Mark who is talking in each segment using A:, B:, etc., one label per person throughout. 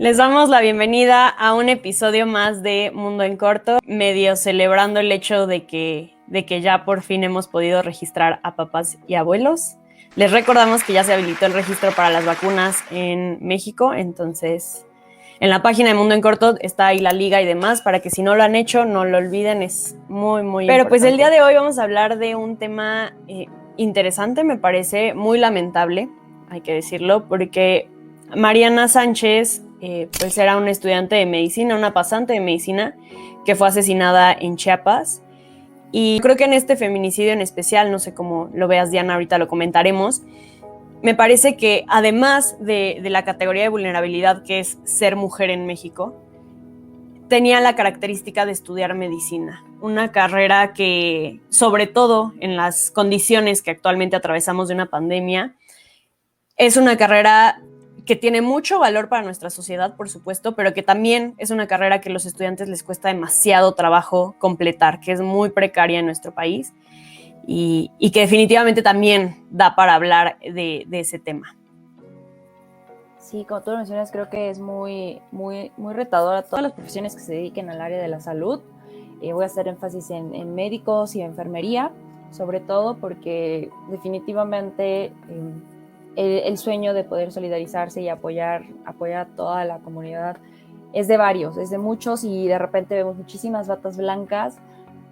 A: Les damos la bienvenida a un episodio más de Mundo en Corto, medio celebrando el hecho de que ya por fin hemos podido registrar a papás y abuelos. Les recordamos que ya se habilitó el registro para las vacunas en México, entonces en la página de Mundo en Corto está ahí la liga y demás, para que si no lo han hecho, no lo olviden, es muy importante. Pero pues el día de hoy vamos a hablar de un tema interesante, me parece muy lamentable, hay que decirlo, porque Mariana Sánchez pues era una estudiante de medicina, una pasante de medicina que fue asesinada en Chiapas. Y creo que en este feminicidio en especial, no sé cómo lo veas, Diana, ahorita lo comentaremos, me parece que además de la categoría de vulnerabilidad que es ser mujer en México, tenía la característica de estudiar medicina, una carrera que, sobre todo en las condiciones que actualmente atravesamos de una pandemia, es una carrera que tiene mucho valor para nuestra sociedad, por supuesto, pero que también es una carrera que a los estudiantes les cuesta demasiado trabajo completar, que es muy precaria en nuestro país y que definitivamente también da para hablar de ese tema.
B: Sí, como tú lo mencionas, creo que es muy retador a todas las profesiones que se dediquen al área de la salud. Voy a hacer énfasis en médicos y enfermería, sobre todo porque definitivamente el sueño de poder solidarizarse y apoyar a toda la comunidad es de varios, es de muchos, y de repente vemos muchísimas batas blancas,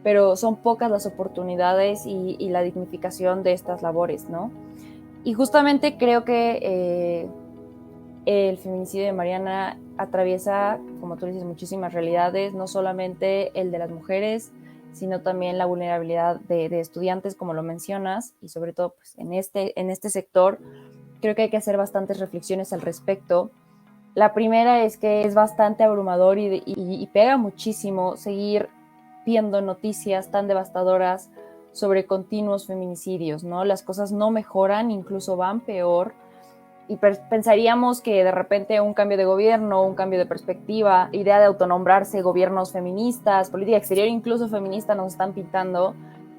B: pero son pocas las oportunidades y la dignificación de estas labores, ¿no? Y justamente creo que el feminicidio de Mariana atraviesa, como tú dices, muchísimas realidades, no solamente el de las mujeres, sino también la vulnerabilidad de estudiantes, como lo mencionas, y sobre todo pues, en este sector creo que hay que hacer bastantes reflexiones al respecto. La primera es que es bastante abrumador y pega muchísimo seguir viendo noticias tan devastadoras sobre continuos feminicidios, ¿no? Las cosas no mejoran, incluso van peor, y pensaríamos que de repente un cambio de gobierno, un cambio de perspectiva, idea de autonombrarse gobiernos feministas, política exterior incluso feminista nos están pintando,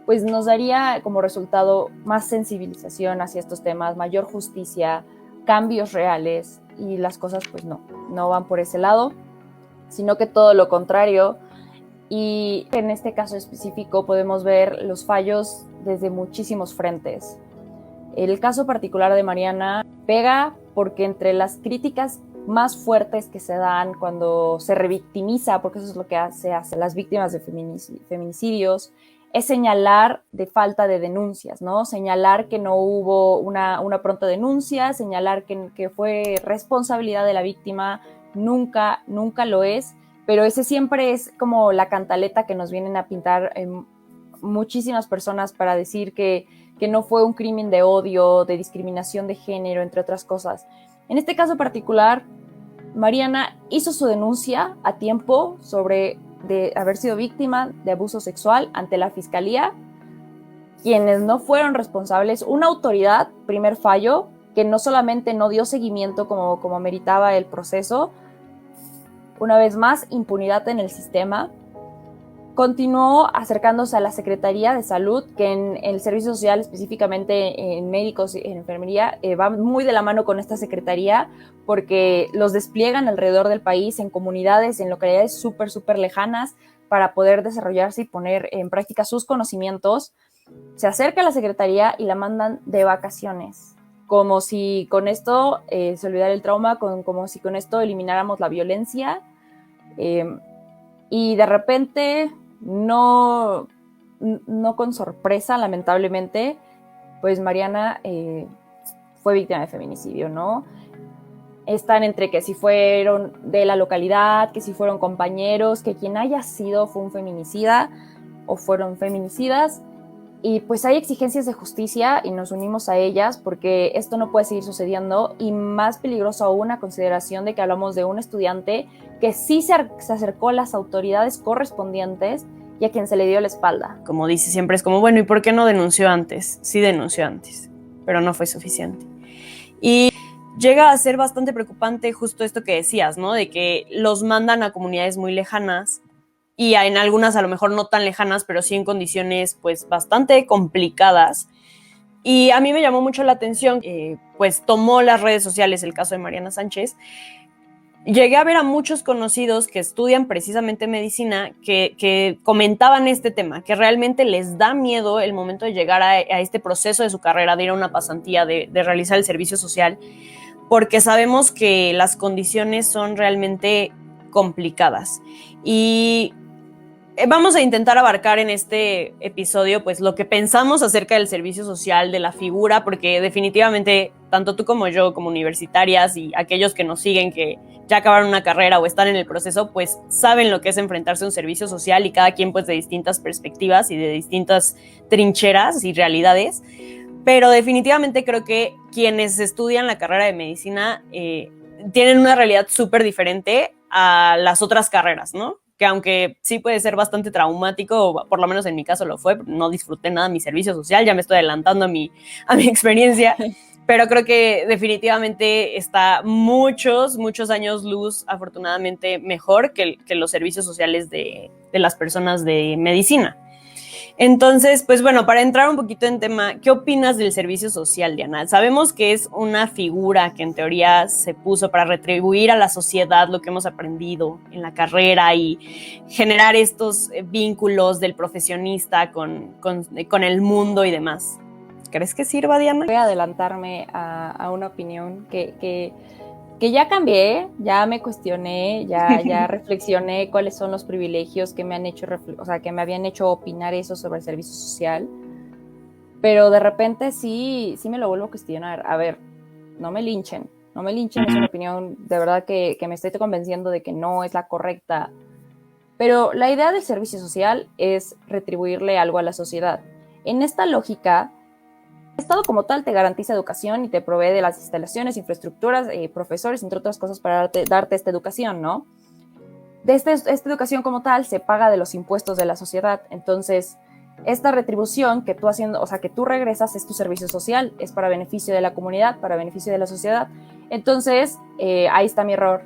B: pues nos daría como resultado más sensibilización hacia estos temas, mayor justicia, cambios reales, y las cosas pues no van por ese lado, sino que todo lo contrario. Y en este caso específico podemos ver los fallos desde muchísimos frentes. El caso particular de Mariana pega porque entre las críticas más fuertes que se dan cuando se revictimiza, porque eso es lo que hace las víctimas de feminicidios, es señalar de falta de denuncias, ¿no? Señalar que no hubo una pronta denuncia, señalar que fue responsabilidad de la víctima, nunca lo es, pero ese siempre es como la cantaleta que nos vienen a pintar muchísimas personas para decir que no fue un crimen de odio, de discriminación de género, entre otras cosas. En este caso particular, Mariana hizo su denuncia a tiempo de haber sido víctima de abuso sexual ante la fiscalía. Quienes no fueron responsables, una autoridad, primer fallo, que no solamente no dio seguimiento como meritaba el proceso, una vez más, impunidad en el sistema. Continuó acercándose a la Secretaría de Salud, que en el servicio social, específicamente en médicos y en enfermería, va muy de la mano con esta secretaría, porque los despliegan alrededor del país en comunidades, en localidades súper lejanas, para poder desarrollarse y poner en práctica sus conocimientos. Se acerca a la secretaría y la mandan de vacaciones, como si con esto se olvidara el trauma, como si con esto elimináramos la violencia. Y de repente, no con sorpresa, lamentablemente, pues Mariana fue víctima de feminicidio, ¿no? Están entre que si fueron de la localidad, que si fueron compañeros, que quien haya sido fue un feminicida o fueron feminicidas. Y pues hay exigencias de justicia y nos unimos a ellas, porque esto no puede seguir sucediendo, y más peligroso aún a consideración de que hablamos de un estudiante que sí se acercó a las autoridades correspondientes y a quien se le dio la espalda.
A: Como dice, siempre es como, bueno, ¿y por qué no denunció antes? Sí denunció antes, pero no fue suficiente. Y llega a ser bastante preocupante justo esto que decías, ¿no? De que los mandan a comunidades muy lejanas, y en algunas a lo mejor no tan lejanas, pero sí en condiciones pues bastante complicadas. Y a mí me llamó mucho la atención, pues tomó las redes sociales el caso de Mariana Sánchez, llegué a ver a muchos conocidos que estudian precisamente medicina que comentaban este tema, que realmente les da miedo el momento de llegar a este proceso de su carrera, de ir a una pasantía, de realizar el servicio social, porque sabemos que las condiciones son realmente complicadas. Y vamos a intentar abarcar en este episodio pues lo que pensamos acerca del servicio social, de la figura, porque definitivamente tanto tú como yo, como universitarias y aquellos que nos siguen que ya acabaron una carrera o están en el proceso, pues saben lo que es enfrentarse a un servicio social y cada quien pues de distintas perspectivas y de distintas trincheras y realidades. Pero definitivamente creo que quienes estudian la carrera de medicina tienen una realidad súper diferente a las otras carreras, ¿no? Que aunque sí puede ser bastante traumático, o por lo menos en mi caso lo fue, no disfruté nada de mi servicio social, ya me estoy adelantando a mi experiencia, pero creo que definitivamente está muchos años luz, afortunadamente, mejor que los servicios sociales de las personas de medicina. Entonces, pues bueno, para entrar un poquito en tema, ¿qué opinas del servicio social, Diana? Sabemos que es una figura que en teoría se puso para retribuir a la sociedad lo que hemos aprendido en la carrera y generar estos vínculos del profesionista con el mundo y demás. ¿Crees que sirva, Diana?
B: Voy a adelantarme a una opinión que ya cambié, ya me cuestioné, ya reflexioné cuáles son los privilegios que me han hecho, o sea, que me habían hecho opinar eso sobre el servicio social, pero de repente sí me lo vuelvo a cuestionar. A ver, no me linchen, es una opinión de verdad que me estoy convenciendo de que no es la correcta, pero la idea del servicio social es retribuirle algo a la sociedad. En esta lógica, el Estado como tal te garantiza educación y te provee de las instalaciones, infraestructuras, profesores, entre otras cosas, para darte esta educación, ¿no? Esta educación como tal se paga de los impuestos de la sociedad. Entonces, esta retribución que tú haciendo, o sea, que tú regresas es tu servicio social, es para beneficio de la comunidad, para beneficio de la sociedad. Entonces, ahí está mi error.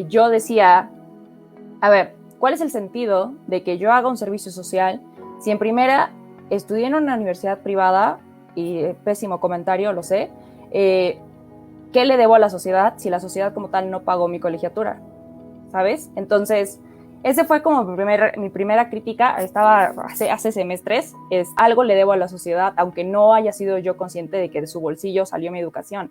B: Yo decía, a ver, ¿cuál es el sentido de que yo haga un servicio social si en primera estudié en una universidad privada? Y pésimo comentario, lo sé, ¿qué le debo a la sociedad si la sociedad como tal no pagó mi colegiatura? ¿Sabes? Entonces, ese fue como mi primera crítica, estaba hace semestres, es algo le debo a la sociedad, aunque no haya sido yo consciente de que de su bolsillo salió mi educación.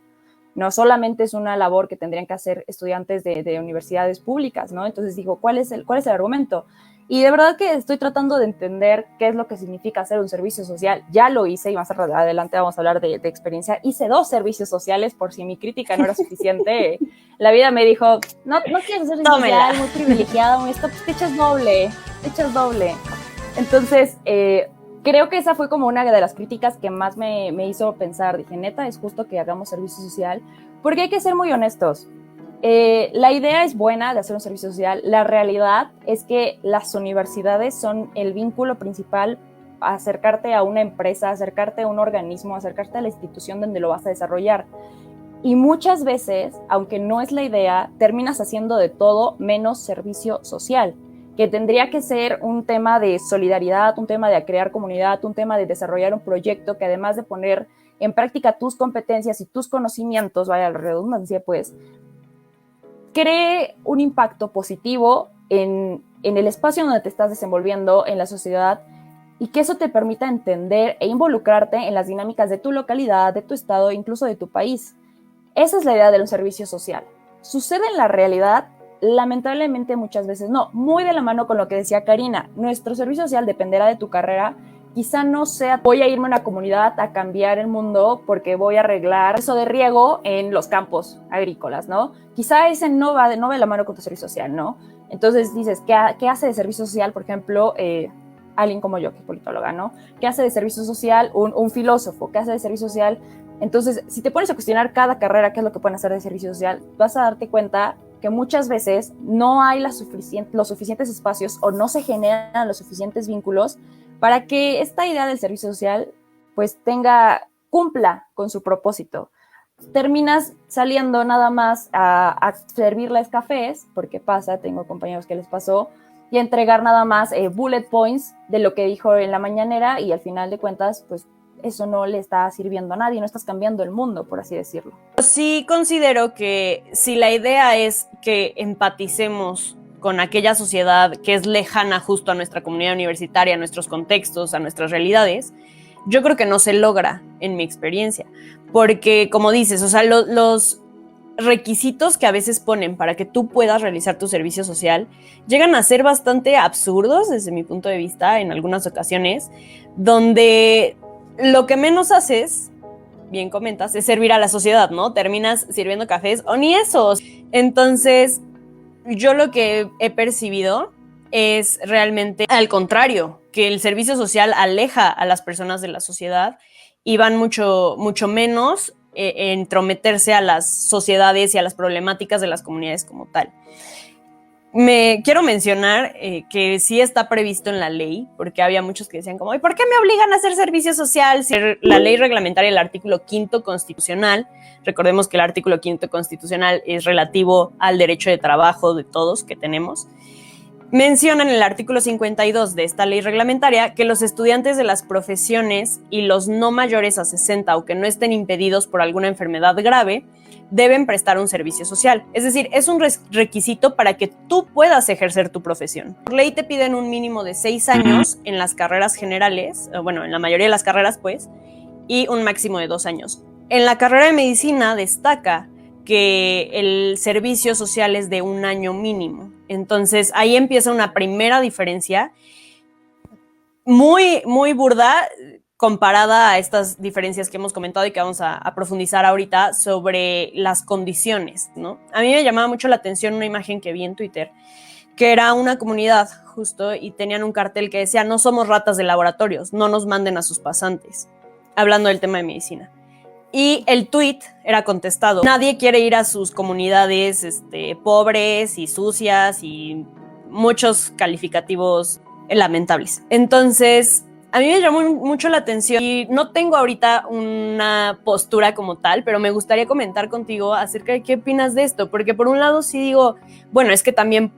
B: No solamente es una labor que tendrían que hacer estudiantes de universidades públicas, ¿no? Entonces digo, ¿cuál es el argumento? Y de verdad que estoy tratando de entender qué es lo que significa hacer un servicio social. Ya lo hice y más adelante vamos a hablar de experiencia. Hice 2 servicios sociales por si mi crítica no era suficiente. La vida me dijo, no quieres hacer servicio social, muy privilegiada, muy esto, te echas doble. Entonces, creo que esa fue como una de las críticas que más me hizo pensar. Dije, neta, es justo que hagamos servicio social, porque hay que ser muy honestos. La idea es buena de hacer un servicio social. La realidad es que las universidades son el vínculo principal a acercarte a una empresa, acercarte a un organismo, acercarte a la institución donde lo vas a desarrollar. Y muchas veces, aunque no es la idea, terminas haciendo de todo menos servicio social, que tendría que ser un tema de solidaridad, un tema de crear comunidad, un tema de desarrollar un proyecto que, además de poner en práctica tus competencias y tus conocimientos, vaya la redundancia, pues, cree un impacto positivo en el espacio donde te estás desenvolviendo, en la sociedad, y que eso te permita entender e involucrarte en las dinámicas de tu localidad, de tu estado, incluso de tu país. Esa es la idea del servicio social. ¿Sucede en la realidad? Lamentablemente muchas veces no. Muy de la mano con lo que decía Karina, nuestro servicio social dependerá de tu carrera. Quizá no sea, voy a irme a una comunidad a cambiar el mundo porque voy a arreglar eso de riego en los campos agrícolas, ¿no? Quizá ese no va de la mano con tu servicio social, ¿no? Entonces dices, ¿qué hace de servicio social, por ejemplo, alguien como yo, que es politóloga, ¿no? ¿Qué hace de servicio social un filósofo? ¿Qué hace de servicio social? Entonces, si te pones a cuestionar cada carrera, qué es lo que pueden hacer de servicio social, vas a darte cuenta que muchas veces no hay los suficientes espacios o no se generan los suficientes vínculos para que esta idea del servicio social pues cumpla con su propósito. Terminas saliendo nada más a servirles cafés, porque tengo compañeros que les pasó, y entregar nada más bullet points de lo que dijo en la mañanera, y al final de cuentas pues eso no le está sirviendo a nadie, no estás cambiando el mundo, por así decirlo.
A: Sí considero que si la idea es que empaticemos con aquella sociedad que es lejana justo a nuestra comunidad universitaria, a nuestros contextos, a nuestras realidades, yo creo que no se logra en mi experiencia, porque como dices, o sea, los requisitos que a veces ponen para que tú puedas realizar tu servicio social llegan a ser bastante absurdos desde mi punto de vista en algunas ocasiones, donde lo que menos haces, bien comentas, es servir a la sociedad, ¿no? Terminas sirviendo cafés o ni eso. Entonces, yo lo que he percibido es realmente al contrario, que el servicio social aleja a las personas de la sociedad y van mucho menos entrometerse a las sociedades y a las problemáticas de las comunidades como tal. Quiero mencionar que sí está previsto en la ley, porque había muchos que decían como, ¿y por qué me obligan a hacer servicio social? Si la ley reglamentaria, el artículo 5º constitucional, recordemos que el artículo 5º constitucional es relativo al derecho de trabajo de todos que tenemos, menciona en el artículo 52 de esta ley reglamentaria que los estudiantes de las profesiones y los no mayores a 60 o que no estén impedidos por alguna enfermedad grave deben prestar un servicio social. Es decir, es un requisito para que tú puedas ejercer tu profesión. Por ley te piden un mínimo de 6 años en las carreras generales, bueno, en la mayoría de las carreras, pues, y un máximo de 2 años. En la carrera de medicina destaca que el servicio social es de 1 año mínimo. Entonces, ahí empieza una primera diferencia muy, muy burda comparada a estas diferencias que hemos comentado y que vamos a profundizar ahorita sobre las condiciones, ¿no? A mí me llamaba mucho la atención una imagen que vi en Twitter, que era una comunidad justo y tenían un cartel que decía, no somos ratas de laboratorios, no nos manden a sus pasantes, hablando del tema de medicina. Y el tweet era contestado, nadie quiere ir a sus comunidades pobres y sucias y muchos calificativos lamentables. Entonces, a mí me llamó mucho la atención y no tengo ahorita una postura como tal, pero me gustaría comentar contigo acerca de qué opinas de esto, porque por un lado sí digo, bueno, es que también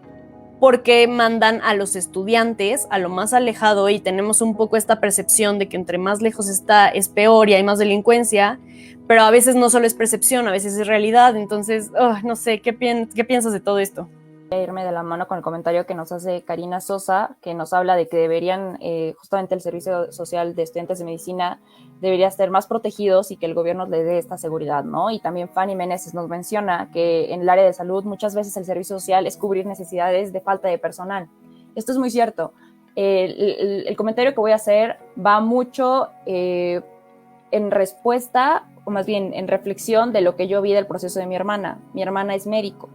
A: ¿por qué mandan a los estudiantes a lo más alejado y tenemos un poco esta percepción de que entre más lejos está es peor y hay más delincuencia? Pero a veces no solo es percepción, a veces es realidad. Entonces, no sé, ¿qué piensas de todo esto?
B: Voy a irme de la mano con el comentario que nos hace Karina Sosa, que nos habla de que deberían, justamente el servicio social de estudiantes de medicina debería ser más protegidos y que el gobierno le dé esta seguridad, ¿no? Y también Fanny Meneses nos menciona que en el área de salud muchas veces el servicio social es cubrir necesidades de falta de personal. Esto es muy cierto. El comentario que voy a hacer va mucho en respuesta, o más bien en reflexión de lo que yo vi del proceso de mi hermana. Mi hermana es médico.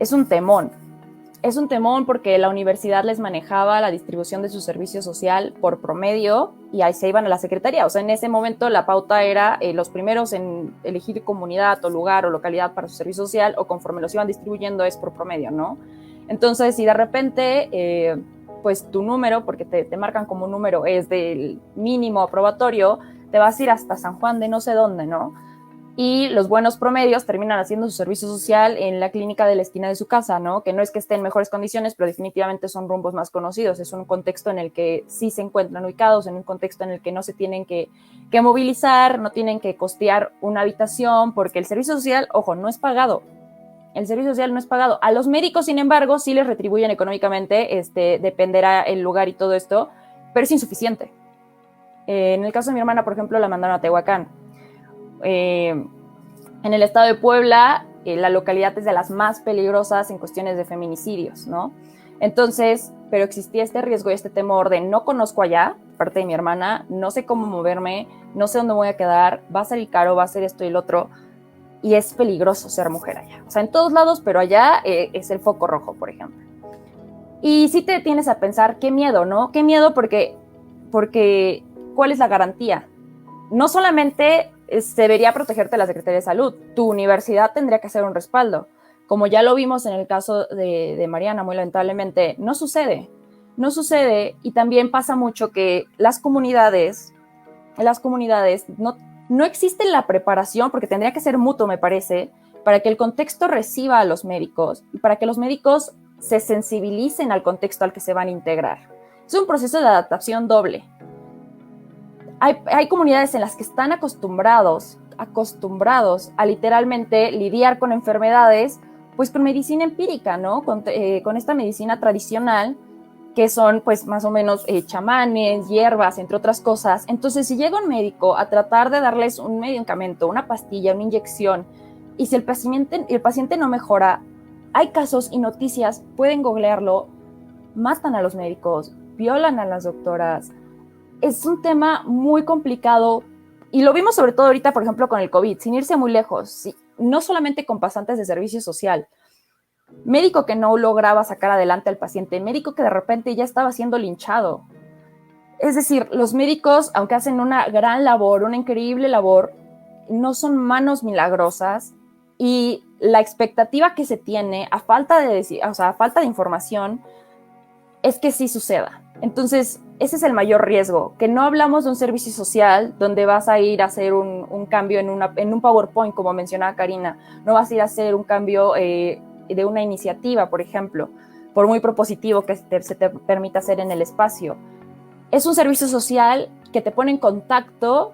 B: Es un temón porque la universidad les manejaba la distribución de su servicio social por promedio y ahí se iban a la secretaría. O sea, en ese momento la pauta era los primeros en elegir comunidad o lugar o localidad para su servicio social, o conforme los iban distribuyendo es por promedio, ¿no? Entonces, si de repente, pues tu número, porque te marcan como un número, es del mínimo aprobatorio, te vas a ir hasta San Juan de no sé dónde, ¿no? Y los buenos promedios terminan haciendo su servicio social en la clínica de la esquina de su casa, ¿no? Que no es que esté en mejores condiciones, pero definitivamente son rumbos más conocidos. Es un contexto en el que sí se encuentran ubicados, en un contexto en el que no se tienen que movilizar, no tienen que costear una habitación, porque el servicio social, ojo, no es pagado. El servicio social no es pagado. A los médicos, sin embargo, sí les retribuyen económicamente, dependerá el lugar y todo esto, pero es insuficiente. En el caso de mi hermana, por ejemplo, la mandaron a Tehuacán. En el estado de Puebla, la localidad es de las más peligrosas en cuestiones de feminicidios, ¿no? Entonces, pero existía este riesgo y este temor de no conozco allá, parte de mi hermana, no sé cómo moverme, no sé dónde voy a quedar, va a ser caro, va a ser esto y el otro, y es peligroso ser mujer allá. O sea, en todos lados, pero allá es el foco rojo, por ejemplo. Y sí te detienes a pensar, qué miedo, ¿no? Qué miedo porque ¿cuál es la garantía? No solamente debería protegerte la Secretaría de Salud, tu universidad tendría que hacer un respaldo. Como ya lo vimos en el caso de Mariana, muy lamentablemente, no sucede y también pasa mucho que las comunidades no existe la preparación, porque tendría que ser mutuo, me parece, para que el contexto reciba a los médicos y para que los médicos se sensibilicen al contexto al que se van a integrar. Es un proceso de adaptación doble. hay comunidades en las que están acostumbrados a literalmente lidiar con enfermedades, pues con medicina empírica, ¿no? Con esta medicina tradicional, que son pues más o menos chamanes, hierbas, entre otras cosas. Entonces, si llega un médico a tratar de darles un medicamento, una pastilla, una inyección, y si el paciente no mejora, hay casos y noticias, pueden googlearlo, matan a los médicos, violan a las doctoras. Es un tema muy complicado y lo vimos sobre todo ahorita, por ejemplo, con el COVID, sin irse muy lejos, no solamente con pasantes de servicio social, médico que no lograba sacar adelante al paciente, médico que de repente ya estaba siendo linchado. Es decir, los médicos, aunque hacen una gran labor, una increíble labor, no son manos milagrosas y la expectativa que se tiene a falta de información es que sí suceda. Entonces, ese es el mayor riesgo, que no hablamos de un servicio social donde vas a ir a hacer un cambio en un PowerPoint, como mencionaba Karina, no vas a ir a hacer un cambio de una iniciativa, por ejemplo, por muy propositivo que se te permita hacer en el espacio. Es un servicio social que te pone en contacto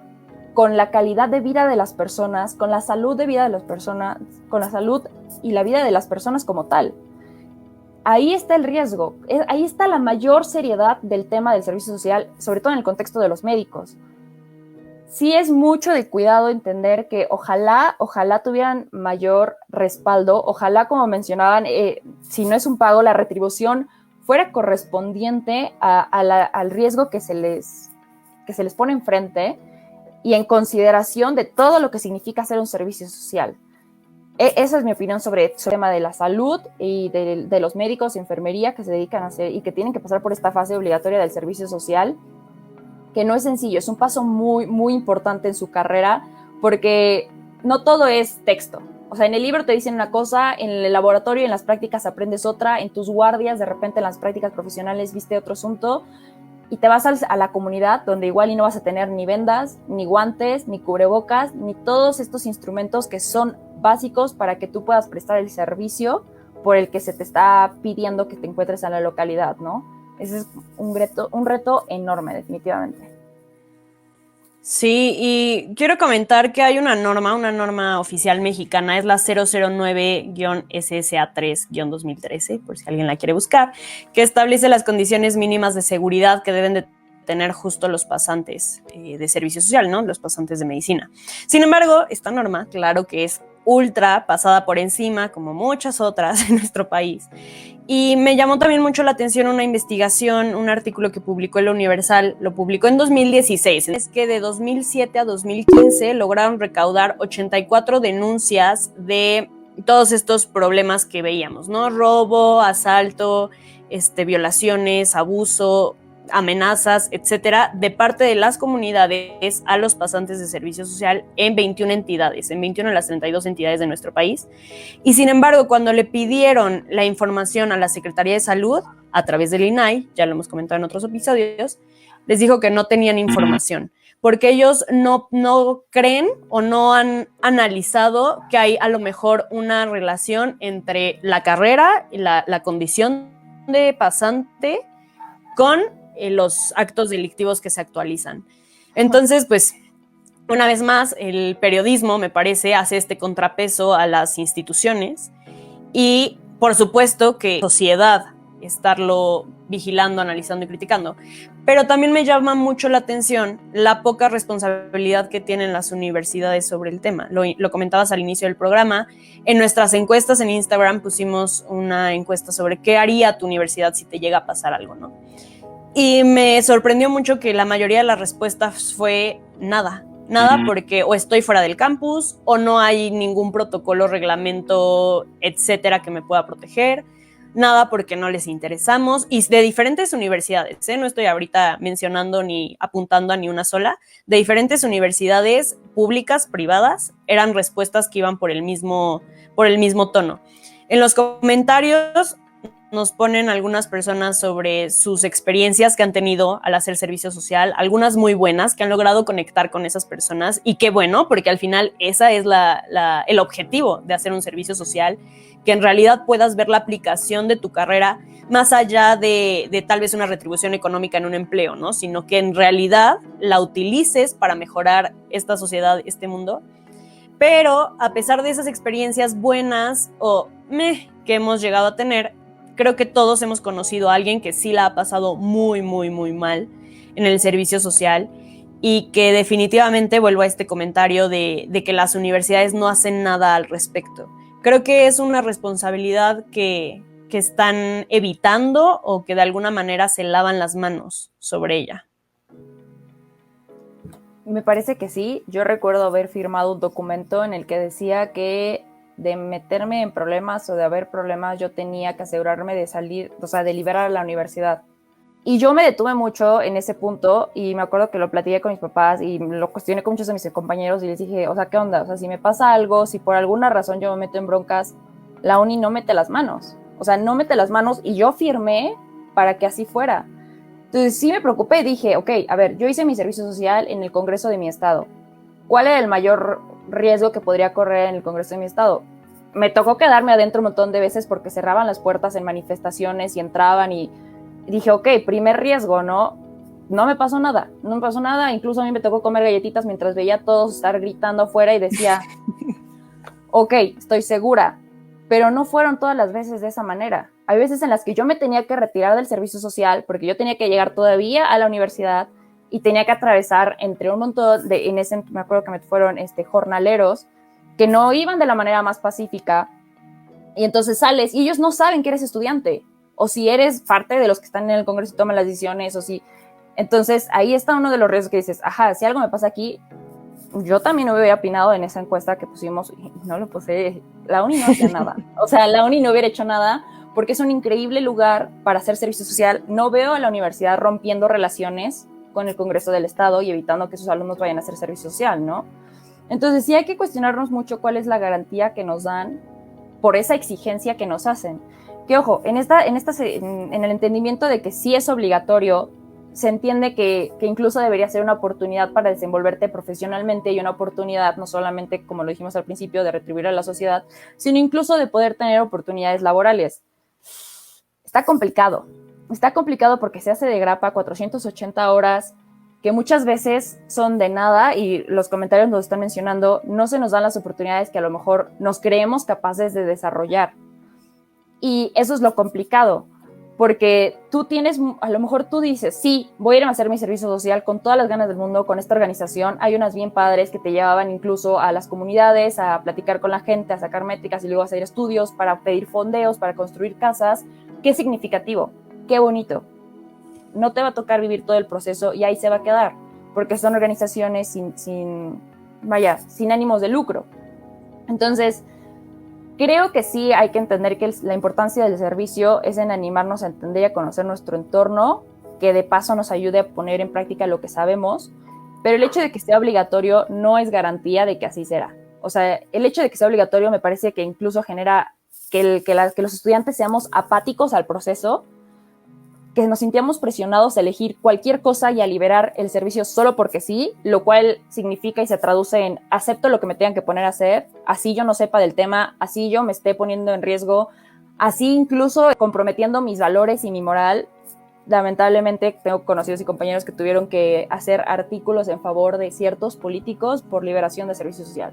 B: con la calidad de vida de las personas, con la salud de vida de las personas, con la salud y la vida de las personas como tal. Ahí está el riesgo, ahí está la mayor seriedad del tema del servicio social, sobre todo en el contexto de los médicos. Sí es mucho de cuidado entender que ojalá tuvieran mayor respaldo, ojalá, como mencionaban, si no es un pago, la retribución fuera correspondiente al riesgo que se les pone enfrente y en consideración de todo lo que significa hacer un servicio social. Esa es mi opinión sobre el tema de la salud y de los médicos y enfermería que se dedican a hacer y que tienen que pasar por esta fase obligatoria del servicio social, que no es sencillo, es un paso muy, muy importante en su carrera, porque no todo es texto. O sea, en el libro te dicen una cosa, en el laboratorio, en las prácticas aprendes otra, en tus guardias, de repente en las prácticas profesionales viste otro asunto, y te vas a la comunidad donde igual y no vas a tener ni vendas, ni guantes, ni cubrebocas, ni todos estos instrumentos que son básicos para que tú puedas prestar el servicio por el que se te está pidiendo que te encuentres en la localidad, ¿no? Ese es un reto enorme, definitivamente.
A: Sí, y quiero comentar que hay una norma oficial mexicana, es la 009-SSA3-2013, por si alguien la quiere buscar, que establece las condiciones mínimas de seguridad que deben de tener justo los pasantes de servicio social, ¿no? Los pasantes de medicina. Sin embargo, esta norma, claro que es ultra pasada por encima, como muchas otras en nuestro país. Y me llamó también mucho la atención una investigación, un artículo que publicó el Universal, lo publicó en 2016. Es que de 2007 a 2015 lograron recaudar 84 denuncias de todos estos problemas que veíamos, ¿no? Robo, asalto, violaciones, abuso, amenazas, etcétera, de parte de las comunidades a los pasantes de servicio social en 21 entidades, en 21 de las 32 entidades de nuestro país. Y sin embargo, cuando le pidieron la información a la Secretaría de Salud, a través del INAI, ya lo hemos comentado en otros episodios, les dijo que no tenían información, porque ellos no creen o no han analizado que hay a lo mejor una relación entre la carrera y la condición de pasante con los actos delictivos que se actualizan. Entonces, pues, una vez más, el periodismo, me parece, hace este contrapeso a las instituciones y, por supuesto, que la sociedad estarlo vigilando, analizando y criticando. Pero también me llama mucho la atención la poca responsabilidad que tienen las universidades sobre el tema. Lo comentabas al inicio del programa. En nuestras encuestas en Instagram pusimos una encuesta sobre qué haría tu universidad si te llega a pasar algo, ¿no? Y me sorprendió mucho que la mayoría de las respuestas fue nada, porque o estoy fuera del campus o no hay ningún protocolo, reglamento, etcétera, que me pueda proteger, nada porque no les interesamos, y de diferentes universidades, no estoy ahorita mencionando ni apuntando a ni una sola, de diferentes universidades públicas, privadas, eran respuestas que iban por el mismo tono. En los comentarios nos ponen algunas personas sobre sus experiencias que han tenido al hacer servicio social, algunas muy buenas, que han logrado conectar con esas personas, y qué bueno, porque al final esa es el objetivo de hacer un servicio social, que en realidad puedas ver la aplicación de tu carrera más allá de tal vez una retribución económica en un empleo, ¿no? Sino que en realidad la utilices para mejorar esta sociedad, este mundo. Pero a pesar de esas experiencias buenas o que hemos llegado a tener, creo que todos hemos conocido a alguien que sí la ha pasado muy, muy, muy mal en el servicio social, y que definitivamente vuelvo a este comentario de que las universidades no hacen nada al respecto. Creo que es una responsabilidad que están evitando, o que de alguna manera se lavan las manos sobre ella.
B: Me parece que sí. Yo recuerdo haber firmado un documento en el que decía que de meterme en problemas o de haber problemas, yo tenía que asegurarme de salir, o sea, de liberar a la universidad. Y yo me detuve mucho en ese punto, y me acuerdo que lo platiqué con mis papás y lo cuestioné con muchos de mis compañeros y les dije, o sea, ¿qué onda? O sea, si me pasa algo, si por alguna razón yo me meto en broncas, la uni no mete las manos. O sea, no mete las manos, y yo firmé para que así fuera. Entonces sí me preocupé y dije, ok, a ver, yo hice mi servicio social en el Congreso de mi estado. ¿Cuál era el mayor riesgo que podría correr en el Congreso de mi estado? Me tocó quedarme adentro un montón de veces porque cerraban las puertas en manifestaciones y entraban, y dije, ok, primer riesgo, ¿no? No me pasó nada, no me pasó nada. Incluso a mí me tocó comer galletitas mientras veía a todos estar gritando afuera y decía, ok, estoy segura. Pero no fueron todas las veces de esa manera. Hay veces en las que yo me tenía que retirar del servicio social porque yo tenía que llegar todavía a la universidad y tenía que atravesar entre un montón de, en ese, me acuerdo que me fueron jornaleros que no iban de la manera más pacífica, y entonces sales y ellos no saben que eres estudiante, o si eres parte de los que están en el Congreso y toman las decisiones, o si... Entonces ahí está uno de los riesgos que dices, ajá, si algo me pasa aquí, yo también no hubiera opinado en esa encuesta que pusimos, y no lo puse, la uni no hacía nada, o sea, la uni no hubiera hecho nada, porque es un increíble lugar para hacer servicio social. No veo a la universidad rompiendo relaciones con el Congreso del Estado y evitando que sus alumnos vayan a hacer servicio social, ¿no? Entonces sí hay que cuestionarnos mucho cuál es la garantía que nos dan por esa exigencia que nos hacen. Que ojo, en el entendimiento de que sí es obligatorio, se entiende que incluso debería ser una oportunidad para desenvolverte profesionalmente, y una oportunidad no solamente, como lo dijimos al principio, de retribuir a la sociedad, sino incluso de poder tener oportunidades laborales. Está complicado porque se hace de grapa 480 horas, que muchas veces son de nada, y los comentarios nos están mencionando, no se nos dan las oportunidades que a lo mejor nos creemos capaces de desarrollar. Y eso es lo complicado, porque tú tienes, a lo mejor tú dices, sí, voy a ir a hacer mi servicio social con todas las ganas del mundo, con esta organización. Hay unas bien padres que te llevaban incluso a las comunidades, a platicar con la gente, a sacar métricas y luego a hacer estudios para pedir fondeos, para construir casas. Qué significativo, qué bonito. No te va a tocar vivir todo el proceso y ahí se va a quedar, porque son organizaciones sin ánimos de lucro. Entonces, creo que sí hay que entender que la importancia del servicio es en animarnos a entender y a conocer nuestro entorno, que de paso nos ayude a poner en práctica lo que sabemos, pero el hecho de que sea obligatorio no es garantía de que así será. O sea, el hecho de que sea obligatorio me parece que incluso genera que los estudiantes seamos apáticos al proceso, que nos sintiéramos presionados a elegir cualquier cosa y a liberar el servicio solo porque sí, lo cual significa y se traduce en acepto lo que me tengan que poner a hacer, así yo no sepa del tema, así yo me esté poniendo en riesgo, así incluso comprometiendo mis valores y mi moral. Lamentablemente tengo conocidos y compañeros que tuvieron que hacer artículos en favor de ciertos políticos por liberación de servicio social.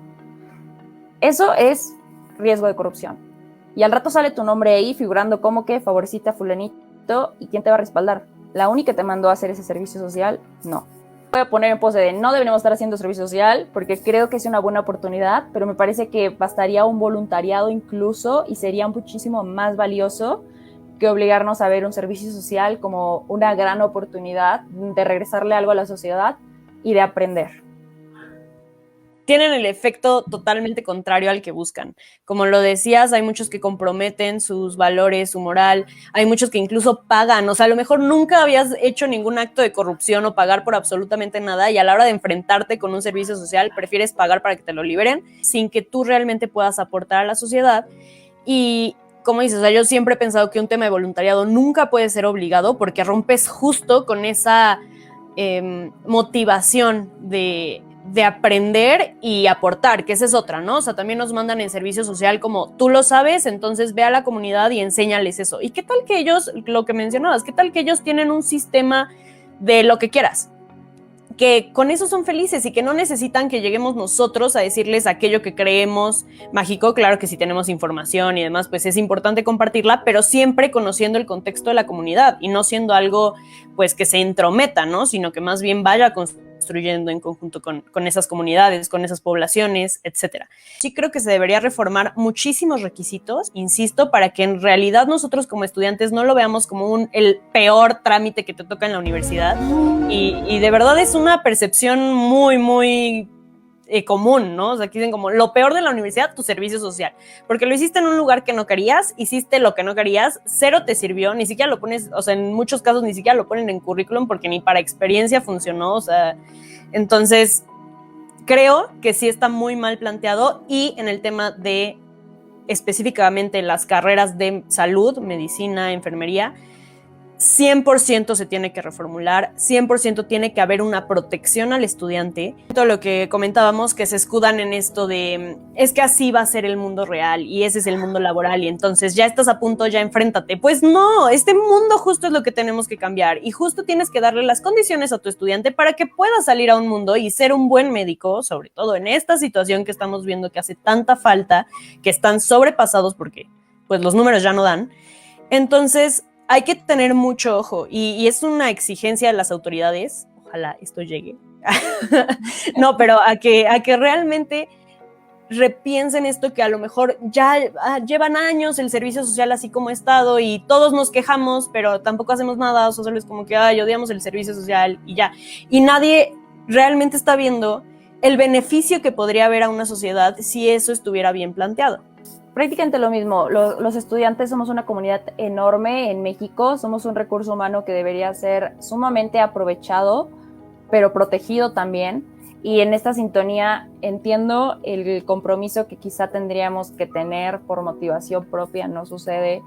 B: Eso es riesgo de corrupción. Y al rato sale tu nombre ahí figurando como que favorecita fulanito. ¿Y quién te va a respaldar? ¿La uni que te mandó a hacer ese servicio social? No. Voy a poner en pose de no deberíamos estar haciendo servicio social porque creo que es una buena oportunidad, pero me parece que bastaría un voluntariado incluso y sería muchísimo más valioso que obligarnos a ver un servicio social como una gran oportunidad de regresarle algo a la sociedad y de aprender.
A: Tienen el efecto totalmente contrario al que buscan. Como lo decías, hay muchos que comprometen sus valores, su moral, hay muchos que incluso pagan, o sea, a lo mejor nunca habías hecho ningún acto de corrupción o pagar por absolutamente nada, y a la hora de enfrentarte con un servicio social prefieres pagar para que te lo liberen sin que tú realmente puedas aportar a la sociedad. Y como dices, o sea, yo siempre he pensado que un tema de voluntariado nunca puede ser obligado porque rompes justo con esa motivación de aprender y aportar, que esa es otra, ¿no? O sea, también nos mandan en servicio social como tú lo sabes, entonces ve a la comunidad y enséñales eso. ¿Y qué tal que ellos, lo que mencionabas, qué tal que ellos tienen un sistema de lo que quieras? Que con eso son felices y que no necesitan que lleguemos nosotros a decirles aquello que creemos mágico. Claro que si tenemos información y demás, pues es importante compartirla, pero siempre conociendo el contexto de la comunidad y no siendo algo pues que se entrometa, ¿no? Sino que más bien vaya construyendo en conjunto con esas comunidades, con esas poblaciones, etcétera. Sí creo que se debería reformar muchísimos requisitos, insisto, para que en realidad nosotros como estudiantes no lo veamos como el peor trámite que te toca en la universidad y de verdad es una percepción muy, muy común, ¿no? O sea, aquí dicen como lo peor de la universidad, tu servicio social, porque lo hiciste en un lugar que no querías, hiciste lo que no querías, cero te sirvió, ni siquiera lo pones, o sea, en muchos casos ni siquiera lo ponen en currículum porque ni para experiencia funcionó, o sea, entonces creo que sí está muy mal planteado y en el tema de específicamente las carreras de salud, medicina, enfermería, 100% se tiene que reformular, 100% tiene que haber una protección al estudiante. Todo lo que comentábamos, que se escudan en esto de, es que así va a ser el mundo real y ese es el mundo laboral y entonces ya estás a punto, ya enfréntate. Pues no, este mundo justo es lo que tenemos que cambiar y justo tienes que darle las condiciones a tu estudiante para que pueda salir a un mundo y ser un buen médico, sobre todo en esta situación que estamos viendo que hace tanta falta, que están sobrepasados porque pues los números ya no dan. Entonces, hay que tener mucho ojo y es una exigencia de las autoridades, ojalá esto llegue, no, pero a que realmente repiensen esto que a lo mejor ya llevan años el servicio social así como ha estado y todos nos quejamos, pero tampoco hacemos nada, o sea, solo es como que odiamos el servicio social y ya. Y nadie realmente está viendo el beneficio que podría haber a una sociedad si eso estuviera bien planteado.
B: Prácticamente lo mismo, los estudiantes somos una comunidad enorme en México, somos un recurso humano que debería ser sumamente aprovechado, pero protegido también, y en esta sintonía entiendo el compromiso que quizá tendríamos que tener por motivación propia, no sucede,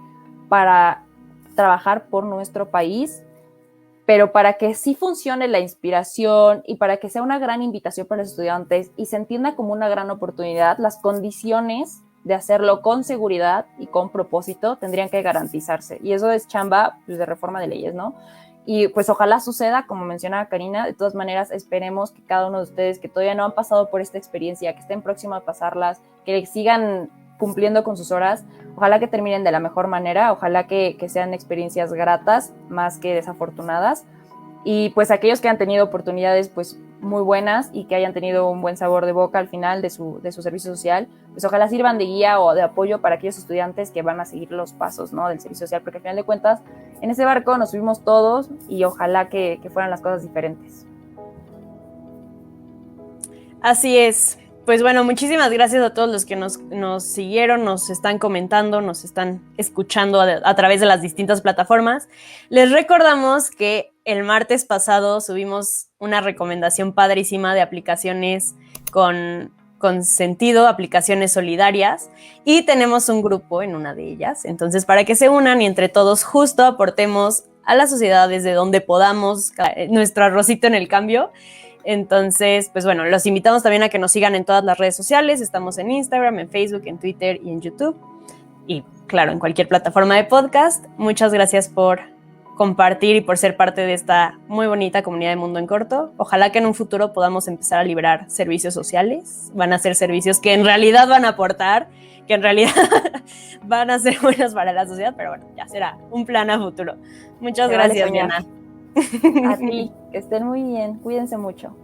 B: para trabajar por nuestro país, pero para que sí funcione la inspiración y para que sea una gran invitación para los estudiantes y se entienda como una gran oportunidad, las condiciones de hacerlo con seguridad y con propósito tendrían que garantizarse. Y eso es chamba pues, de reforma de leyes, ¿no? Y pues ojalá suceda, como mencionaba Karina, de todas maneras esperemos que cada uno de ustedes que todavía no han pasado por esta experiencia, que estén próximos a pasarlas, que sigan cumpliendo con sus horas, ojalá que terminen de la mejor manera, ojalá que sean experiencias gratas más que desafortunadas. Y pues aquellos que han tenido oportunidades pues muy buenas y que hayan tenido un buen sabor de boca al final de su servicio social, pues ojalá sirvan de guía o de apoyo para aquellos estudiantes que van a seguir los pasos, ¿no?, del servicio social, porque al final de cuentas en ese barco nos subimos todos y ojalá que fueran las cosas diferentes.
A: Así es. Pues bueno, muchísimas gracias a todos los que nos siguieron, nos están comentando, nos están escuchando a través de las distintas plataformas. Les recordamos que el martes pasado subimos una recomendación padrísima de aplicaciones con sentido, aplicaciones solidarias, y tenemos un grupo en una de ellas. Entonces, para que se unan y entre todos justo aportemos a la sociedad desde donde podamos nuestro arrocito en el cambio. Entonces, pues bueno, los invitamos también a que nos sigan en todas las redes sociales. Estamos en Instagram, en Facebook, en Twitter y en YouTube. Y claro, en cualquier plataforma de podcast. Muchas gracias por compartir y por ser parte de esta muy bonita comunidad de Mundo en Corto. Ojalá que en un futuro podamos empezar a liberar servicios sociales. Van a ser servicios que en realidad van a aportar, que en realidad van a ser buenos para la sociedad, pero bueno, ya será un plan a futuro. Muchas gracias, Diana.
B: A ti, que estén muy bien, cuídense mucho.